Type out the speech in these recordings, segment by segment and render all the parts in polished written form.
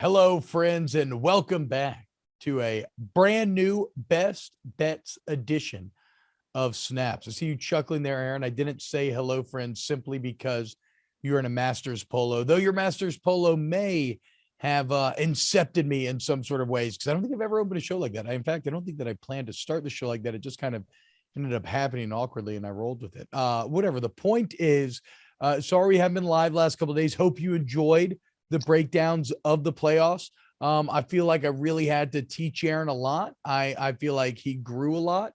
Hello, friends, and welcome back to a brand new Best Bets edition of Snaps. I see you chuckling there, Aaron. I didn't say hello, friends, simply because you're in a Masters polo, though your Masters polo may have incepted me in some sort of ways, because I don't think I've ever opened a show like that. In fact, I don't think that I planned to start the show like that. It just kind of ended up happening awkwardly, and I rolled with it. Whatever. The point is, sorry we haven't been live last couple of days. Hope you enjoyed the breakdowns of the playoffs. I feel like I really had to teach Aaron a lot. I feel like he grew a lot.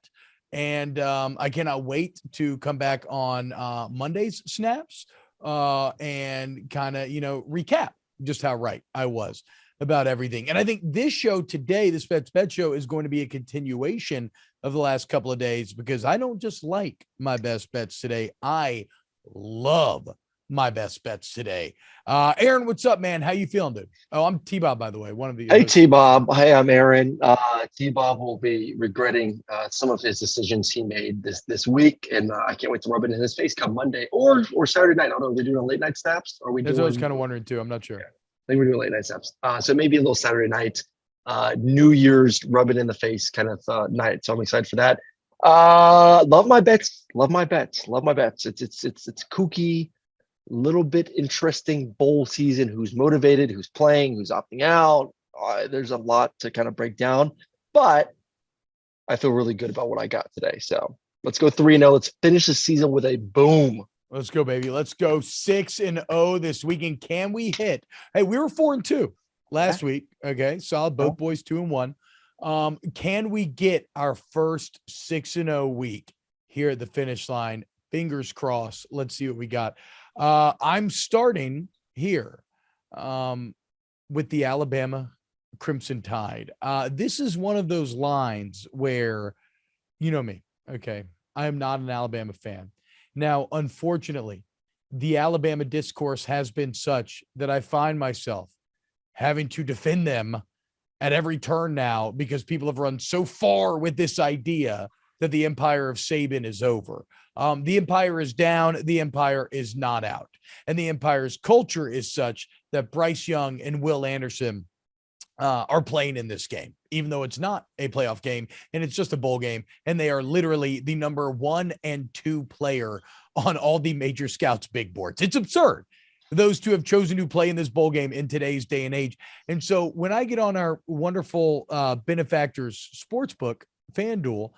And I cannot wait to come back on Monday's snaps and kind of, recap just how right I was about everything. And I think this show today, this Bets Bet show, is going to be a continuation of the last couple of days, because I don't just like my best bets today. I love my best bets today. Aaron, what's up, man? How you feeling, dude? Oh, I'm T-Bob, by the way. One of the Hey, T-Bob. Hey, I'm Aaron. T-Bob will be regretting some of his decisions he made this week, and I can't wait to rub it in his face come Monday or Saturday night. I don't know. Are we doing a late night snaps? Or are we That's doing? what I was kind of wondering too. I'm not sure. Yeah, I think we're doing late night snaps. So maybe a little Saturday night, New Year's rub it in the face kind of night. So I'm excited for that. Love my bets. Love my bets. Love my bets. It's kooky. Little bit interesting bowl season. Who's motivated, who's playing, who's opting out. There's a lot to kind of break down, but I feel really good about what I got today. So let's go 3-0. Let's finish the season with a boom. Let's go, baby. Let's go 6-0 this weekend. Can we hit? Hey, we were 4-2 last week. Okay, solid. Both boys 2-1. Can we get our first 6-0 week here at the finish line? Fingers crossed. Let's see what we got. I'm starting here with the Alabama Crimson Tide. This is one of those lines where, you know me, okay, I am not an Alabama fan. Now, unfortunately, the Alabama discourse has been such that I find myself having to defend them at every turn now, because people have run so far with this idea that the empire of Saban is over. The empire is down. The empire is not out. And the empire's culture is such that Bryce Young and Will Anderson are playing in this game, even though it's not a playoff game and it's just a bowl game. And they are literally the number 1 and 2 player on all the major scouts' big boards. It's absurd. Those two have chosen to play in this bowl game in today's day and age. And so when I get on our wonderful benefactors sportsbook, FanDuel,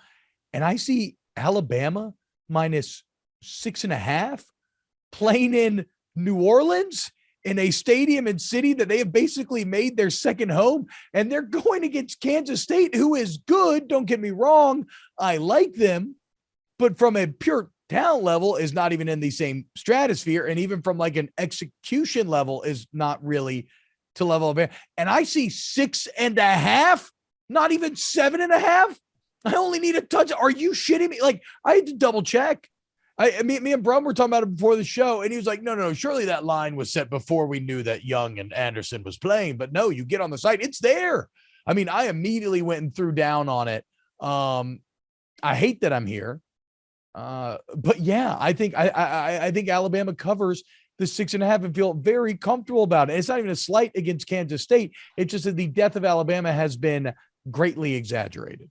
and I see Alabama minus 6.5 playing in New Orleans in a stadium and city that they have basically made their second home, and they're going against Kansas State, who is good. Don't get me wrong. I like them, but from a pure talent level is not even in the same stratosphere. And even from like an execution level is not really to level of it. And I see 6.5, not even 7.5. I only need a touch. Are you shitting me? Like, I had to double check. Me and Brum were talking about it before the show, and he was like, no, surely that line was set before we knew that Young and Anderson was playing. But no, you get on the site, it's there. I mean, I immediately went and threw down on it. I hate that I'm here. But yeah, I think I think Alabama covers the 6.5 and feel very comfortable about it. It's not even a slight against Kansas State. It's just that the death of Alabama has been greatly exaggerated.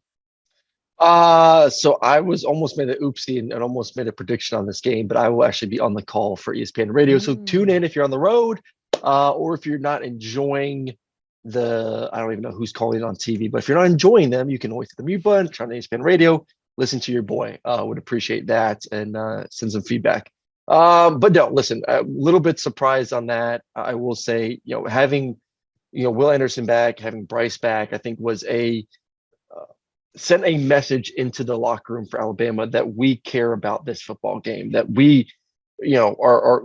So I was almost made an oopsie and almost made a prediction on this game, but I will actually be on the call for ESPN Radio. So tune in if you're on the road, or if you're not enjoying I don't even know who's calling it on TV, but if you're not enjoying them, you can always hit the mute button, turn on ESPN Radio, listen to your boy. Would appreciate that, and send some feedback. But no, listen, a little bit surprised on that. I will say, having, Will Anderson back, having Bryce back, I think was sent a message into the locker room for Alabama that we care about this football game, that we,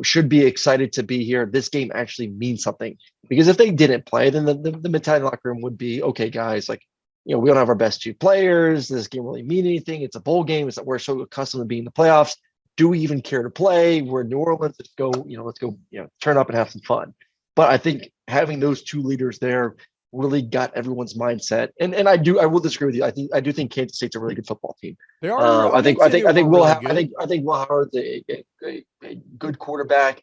should be excited to be here. This game actually means something, because if they didn't play, then the mentality in the locker room would be, okay, guys, like, we don't have our best 2 players. Does this game really mean anything? It's a bowl game. It's that we're so accustomed to being in the playoffs. Do we even care to play? We're in New Orleans. Let's go, turn up and have some fun. But I think having those 2 leaders there really got everyone's mindset. And I will disagree with you. I do think Kansas State's a really good football team. They are. I think Will Howard's a good quarterback.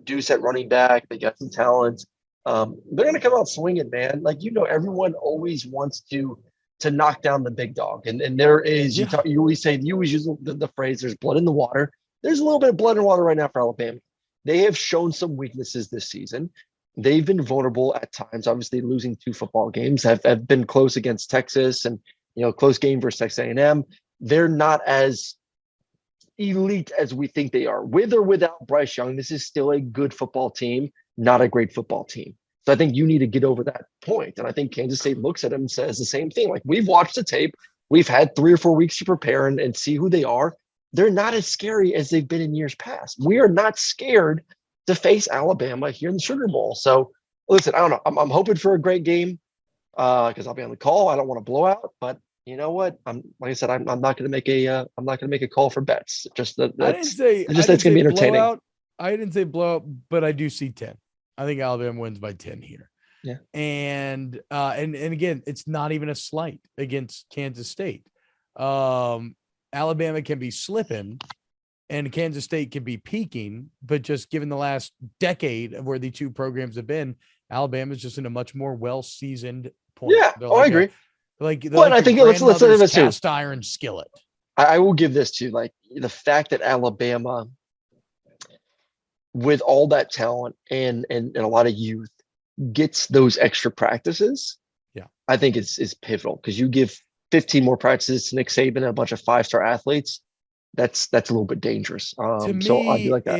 Deuce at running back. They got some talent. They're going to come out swinging, man. Like, everyone always wants to knock down the big dog. And there is, you always use the phrase, there's blood in the water. There's a little bit of blood in the water right now for Alabama. They have shown some weaknesses this season. They've been vulnerable at times, obviously losing 2 football games, have been close against Texas and, close game versus Texas A&M. They're not as elite as we think they are. With or without Bryce Young, this is still a good football team, not a great football team. So I think you need to get over that point. And I think Kansas State looks at him and says the same thing. Like, we've watched the tape. We've had 3 or 4 weeks to prepare and see who they are. They're not as scary as they've been in years past. We are not scared to face Alabama here in the Sugar Bowl. So listen, I don't know. I'm hoping for a great game because I'll be on the call. I don't want to blow out, but you know what? I'm not going to make a call for bets. Just that it's going to be entertaining. Blowout. I didn't say blowout, but I do see 10. I think Alabama wins by 10 here. Yeah. And again, it's not even a slight against Kansas State. Alabama can be slipping and Kansas State can be peaking, but just given the last decade of where the 2 programs have been, Alabama's just in a much more well-seasoned point. Yeah. I agree. I think let's cast iron skillet. I will give this to like the fact that Alabama, with all that talent and a lot of youth, gets those extra practices. Yeah, I think is pivotal because you give 15 more practices to Nick Saban and a bunch of 5-star athletes. That's a little bit dangerous. To me, so I do like that.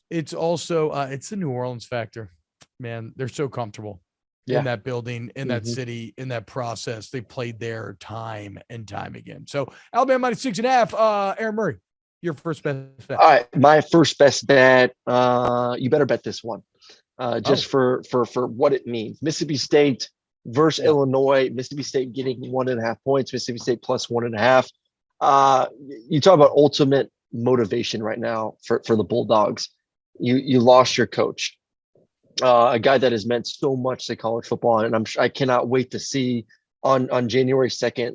It's also it's the New Orleans factor, man. They're so comfortable in that building, in that city, in that process. They played there time and time again. So Alabama minus 6.5. Aaron Murray, your first best bet. All right, my first best bet. You better bet this one, just for what it means. Mississippi State versus Illinois. Mississippi State getting 1.5 points. Mississippi State plus 1.5. You talk about ultimate motivation right now for the Bulldogs. You lost your coach, a guy that has meant so much to college football, and I cannot wait to see on January 2nd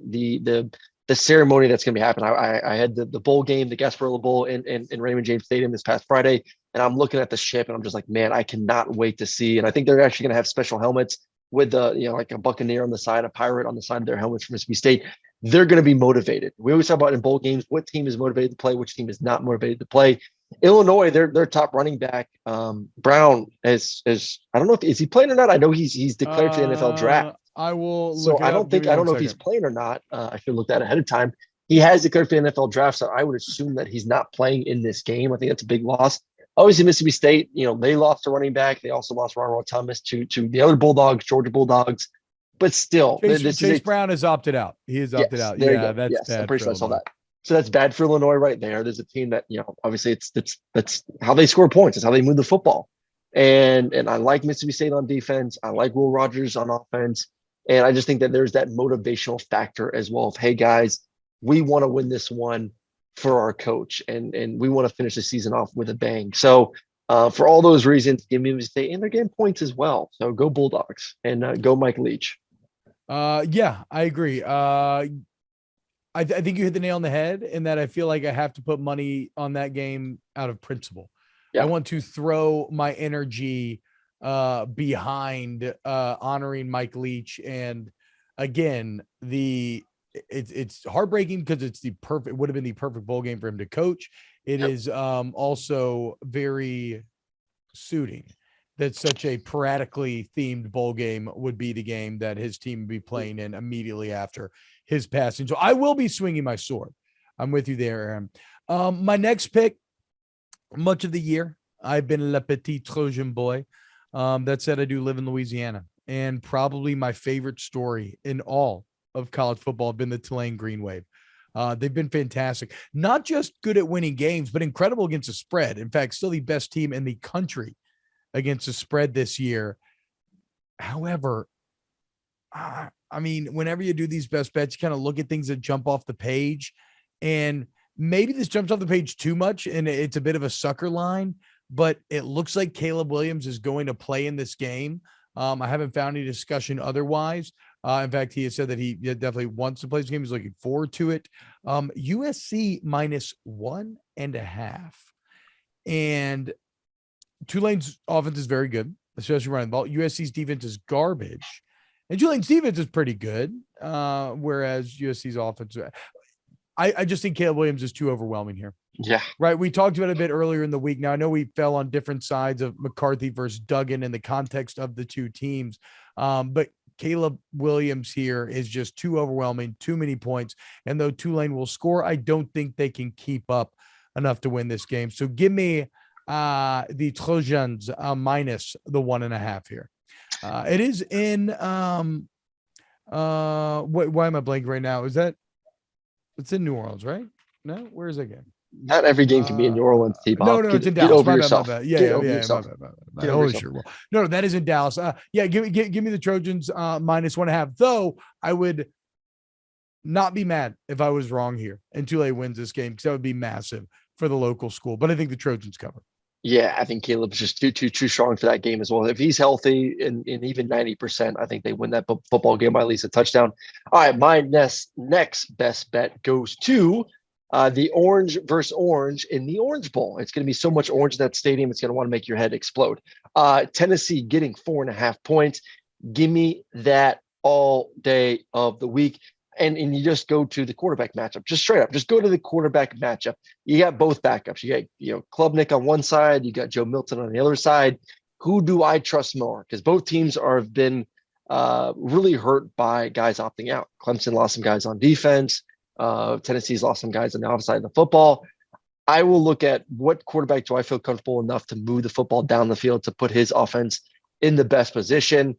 the ceremony that's going to be happening. I had the bowl game, the Gasparilla Bowl in Raymond James Stadium this past Friday, and I'm looking at the ship and I'm just like, man, I cannot wait to see. And I think they're actually going to have special helmets with like a Buccaneer on the side, a Pirate on the side of their helmets for Mississippi State. They're going to be motivated. We always talk about in bowl games, what team is motivated to play, which team is not motivated to play. Illinois, their top running back, Brown, is I don't know is he playing or not. I know he's declared for the NFL draft. I will. So I don't know if he's playing or not. I should look that ahead of time. He has declared for the NFL draft, so I would assume that he's not playing in this game. I think that's a big loss. Obviously, Mississippi State, they lost a running back. They also lost Ron Thomas to the other Bulldogs, Georgia Bulldogs. But still, Chase Brown has opted out. He is opted out. Yeah, that's bad. I'm pretty sure I saw that. So that's bad for Illinois right there. There's a team that, obviously that's how they score points. It's how they move the football. And I like Mississippi State on defense. I like Will Rogers on offense. And I just think that there's that motivational factor as well of, hey, guys, we want to win this one for our coach. And we want to finish the season off with a bang. So for all those reasons, give me Mississippi State. And they're getting points as well. So go Bulldogs and go Mike Leach. Yeah, I agree. I think you hit the nail on the head in that I feel like I have to put money on that game out of principle. Yeah. I want to throw my energy behind honoring Mike Leach. And again, it's heartbreaking because it would have been the perfect bowl game for him to coach. It is also very suiting that such a paradically themed bowl game would be the game that his team would be playing in immediately after his passing. So I will be swinging my sword. I'm with you there, Aaron. My next pick, much of the year, I've been Le Petit Trojan boy. That said, I do live in Louisiana, and probably my favorite story in all of college football have been the Tulane Green Wave. They've been fantastic, not just good at winning games, but incredible against the spread. In fact, still the best team in the country against the spread this year. However, I mean, whenever you do these best bets, you kind of look at things that jump off the page, and maybe this jumps off the page too much and it's a bit of a sucker line, but it looks like Caleb Williams is going to play in this game. I haven't found any discussion otherwise. In fact, he has said that he definitely wants to play this game. He's looking forward to it. USC minus 1.5. And Tulane's offense is very good. especially running the ball. USC's defense is garbage, and Tulane's defense is pretty good. Whereas USC's offense, I just think Caleb Williams is too overwhelming here. Yeah. Right. We talked about it a bit earlier in the week. Now, I know we fell on different sides of McCarthy versus Duggan in the context of the two teams. But Caleb Williams here is just too overwhelming, too many points. And though Tulane will score, I don't think they can keep up enough to win this game. So give me the Trojans minus the 1.5 here. It is in why am I blanking right now? It's in New Orleans, right? No, where is that game? Not every game can be in New Orleans, T-Bob. No, it's in Dallas. Get over My yourself. bad. Get over yourself. Sure. Well, no, that is in Dallas. Give me the Trojans minus 1.5. Though I would not be mad if I was wrong here and Tulane wins this game, because that would be massive for the local school. But I think the Trojans cover. Yeah, I think Caleb's just too strong for that game as well. If he's healthy and even 90%, I think they win that football game by at least a touchdown. All right, my next best bet goes to the orange versus orange in the Orange Bowl. It's going to be so much orange in that stadium, it's going to want to make your head explode. Tennessee getting 4.5 points. Give me that all day of the week. And you just go to the quarterback matchup, just straight up. Just go to the quarterback matchup. You got both backups. You got Klubnik on one side. You got Joe Milton on the other side. Who do I trust more? Because both teams have been really hurt by guys opting out. Clemson lost some guys on defense. Tennessee's lost some guys on the offside of the football. I will look at what quarterback do I feel comfortable enough to move the football down the field to put his offense in the best position.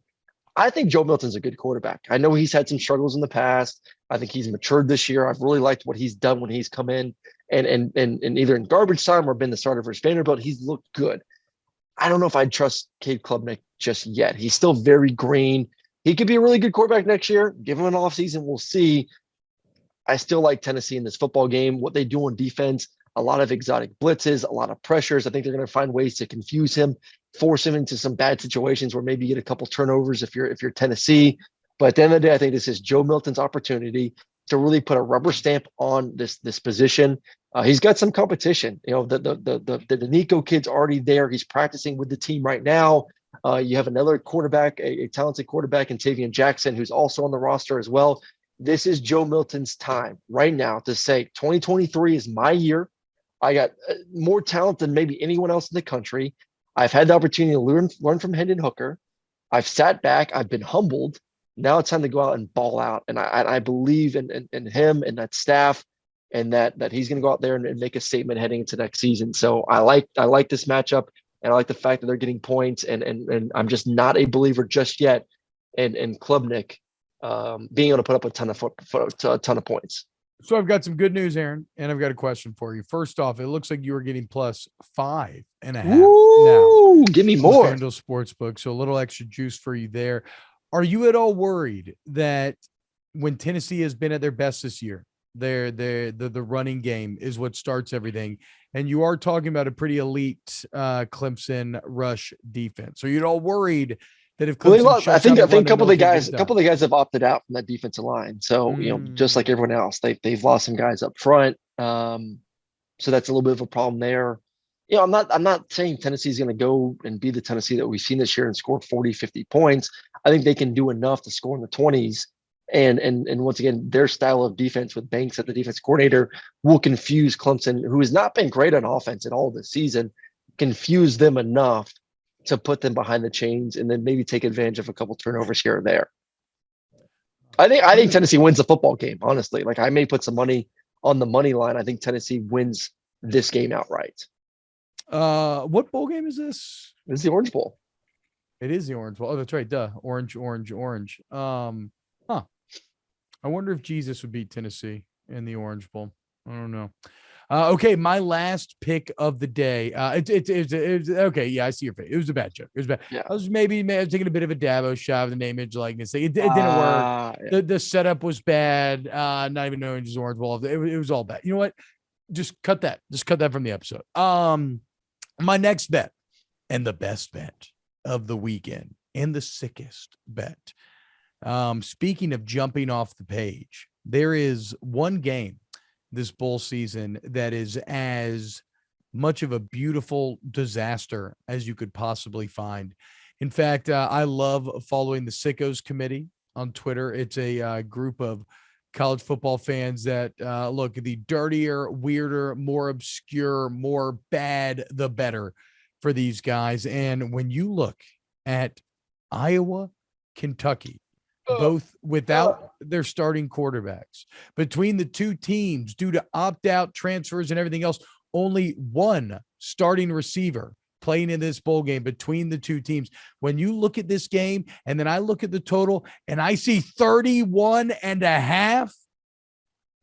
I think Joe Milton's a good quarterback. I know he's had some struggles in the past. I think he's matured this year. I've really liked what he's done when he's come in and either in garbage time or been the starter versus Vanderbilt. He's looked good. I don't know if I'd trust Cade Klubnik just yet. He's still very green. He could be a really good quarterback next year. Give him an offseason. We'll see. I still like Tennessee in this football game. What they do on defense, a lot of exotic blitzes, a lot of pressures. I think they're going to find ways to confuse him, force him into some bad situations where maybe you get a couple turnovers if you're Tennessee. But at the end of the day, I think this is Joe Milton's opportunity to really put a rubber stamp on this position. He's got some competition. The Nico kid's already there. He's practicing with the team right now. You have another quarterback, a talented quarterback in Tavian Jackson, who's also on the roster as well. This is Joe Milton's time right now to say 2023 is my year. I got more talent than maybe anyone else in the country. I've had the opportunity to learn from Hendon Hooker. I've sat back. I've been humbled. Now it's time to go out and ball out. And I believe in him and that staff, and that he's going to go out there and make a statement heading into next season. So I like this matchup, and I like the fact that they're getting points. And I'm just not a believer just yet in Klubnik being able to put up a ton of points. So I've got some good news, Aaron, and I've got a question for you. First off, it looks like you are getting plus 5.5 Ooh, now. Give me more. FanDuel Sportsbook, so a little extra juice for you there. Are you at all worried that when Tennessee has been at their best this year, the running game is what starts everything, and you are talking about a pretty elite Clemson rush defense? Are you at all worried that if Clemson I think a couple of the guys have opted out from that defensive line. So just like everyone else, they've lost some guys up front. So that's a little bit of a problem there. I'm not saying Tennessee's going to go and be the Tennessee that we've seen this year and score 40, 50 points. I think they can do enough to score in the 20s. And once again, their style of defense with Banks at the defense coordinator will confuse Clemson, who has not been great on offense at all this season, confuse them enough to put them behind the chains and then maybe take advantage of a couple turnovers here or there. I think Tennessee wins the football game, honestly. Like, I may put some money on the money line. I think Tennessee wins this game outright. What bowl game is this? This is the Orange Bowl. It is the Orange Bowl. Oh, that's right. Duh. Orange. I wonder if Jesus would beat Tennessee in the Orange Bowl. I don't know. Okay, my last pick of the day. It's okay. Yeah, I see your face. It was a bad joke. It was bad. Yeah. I was maybe taking a bit of a Dabo shot of the name, image, likeness thing. It didn't work. Yeah. The setup was bad. Not even knowing just Orange Bowl. It was all bad. You know what? Just cut that. Just cut that from the episode. My next bet, and the best bet of the weekend, and the sickest bet. Speaking of jumping off the page, there is one game this bowl season that is as much of a beautiful disaster as you could possibly find. In fact, I love following the Sickos Committee on Twitter. It's a group of college football fans that look, the dirtier, weirder, more obscure, more bad, the better for these guys. And when you look at Iowa, Kentucky, both without their starting quarterbacks, between the two teams, due to opt-out transfers and everything else, only one starting receiver playing in this bowl game between the two teams. When you look at this game and then I look at the total and I see 31.5,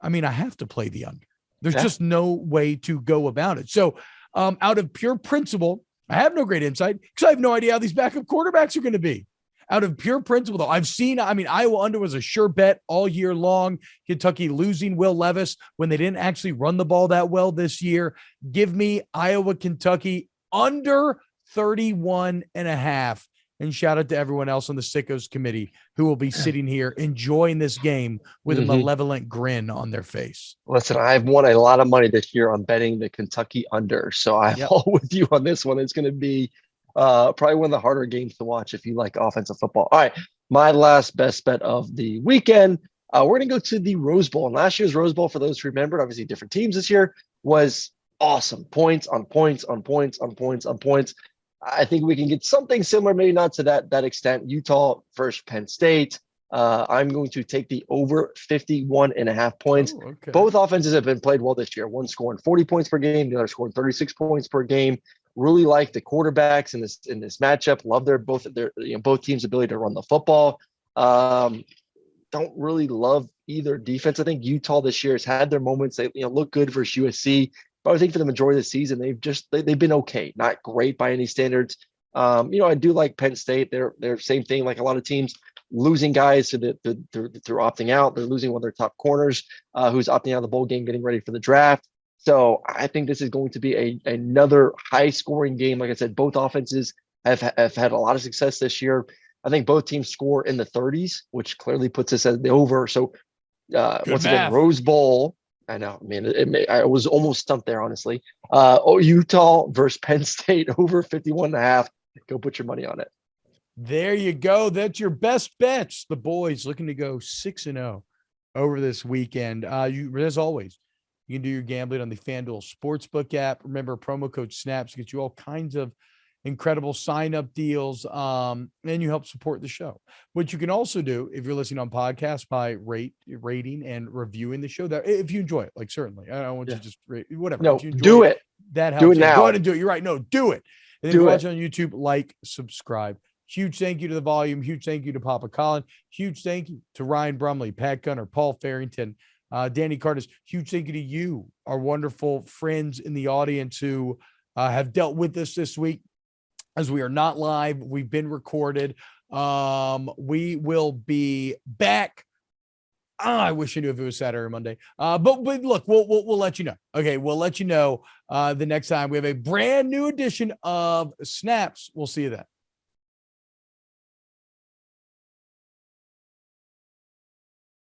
I mean, I have to play the under. There's just no way to go about it. So out of pure principle, I have no great insight because I have no idea how these backup quarterbacks are going to be. Out of pure principle, though, Iowa under was a sure bet all year long. Kentucky losing Will Levis when they didn't actually run the ball that well this year. Give me Iowa, Kentucky under 31.5. And shout out to everyone else on the Sickos Committee who will be sitting here enjoying this game with a malevolent grin on their face. Listen, I've won a lot of money this year on betting the Kentucky under. So I'm all with you on this one. It's going to be probably one of the harder games to watch if you like offensive football. All right, my last best bet of the weekend. We're going to go to the Rose Bowl. And last year's Rose Bowl, for those who remembered, obviously different teams this year, was awesome. Points on points on points on points on points. I think we can get something similar, maybe not to that extent. Utah versus Penn State. I'm going to take the over 51.5 points. Oh, okay. Both offenses have been played well this year. One scoring 40 points per game, the other scoring 36 points per game. Really like the quarterbacks in this matchup. Love both teams' ability to run the football. Don't really love either defense. I think Utah this year has had their moments. They look good versus USC, but I think for the majority of the season they've been okay, not great by any standards. I do like Penn State. They're same thing, like a lot of teams, losing guys through opting out. They're losing one of their top corners who's opting out of the bowl game, getting ready for the draft. So I think this is going to be another high-scoring game. Like I said, both offenses have had a lot of success this year. I think both teams score in the 30s, which clearly puts us at the over. So once again, Rose Bowl. I know. I mean, I was almost stumped there, honestly. Utah versus Penn State over 51.5. Go put your money on it. There you go. That's your best bets. The boys looking to go 6-0 over this weekend. As always, you can do your gambling on the FanDuel Sportsbook app. Remember, promo code SNAPS gets you all kinds of incredible sign-up deals, and you help support the show. What you can also do, if you're listening on podcast, by rating and reviewing the show. That if you enjoy it, like certainly, I don't want you to just rate, whatever. No, if you enjoy do it. That helps. Do it now. Go ahead and do it. You're right. No, do it. And then if you're watching on YouTube, like, subscribe. Huge thank you to the volume. Huge thank you to Papa Colin. Huge thank you to Ryan Brumley, Pat Gunner, Paul Farrington, Danny Carter. Huge thank you to you, our wonderful friends in the audience who have dealt with us this week. As we are not live, we've been recorded. We will be back. I wish I knew if it was Saturday or Monday. But look, we'll let you know. Okay, we'll let you know the next time we have a brand new edition of Snaps. We'll see you then.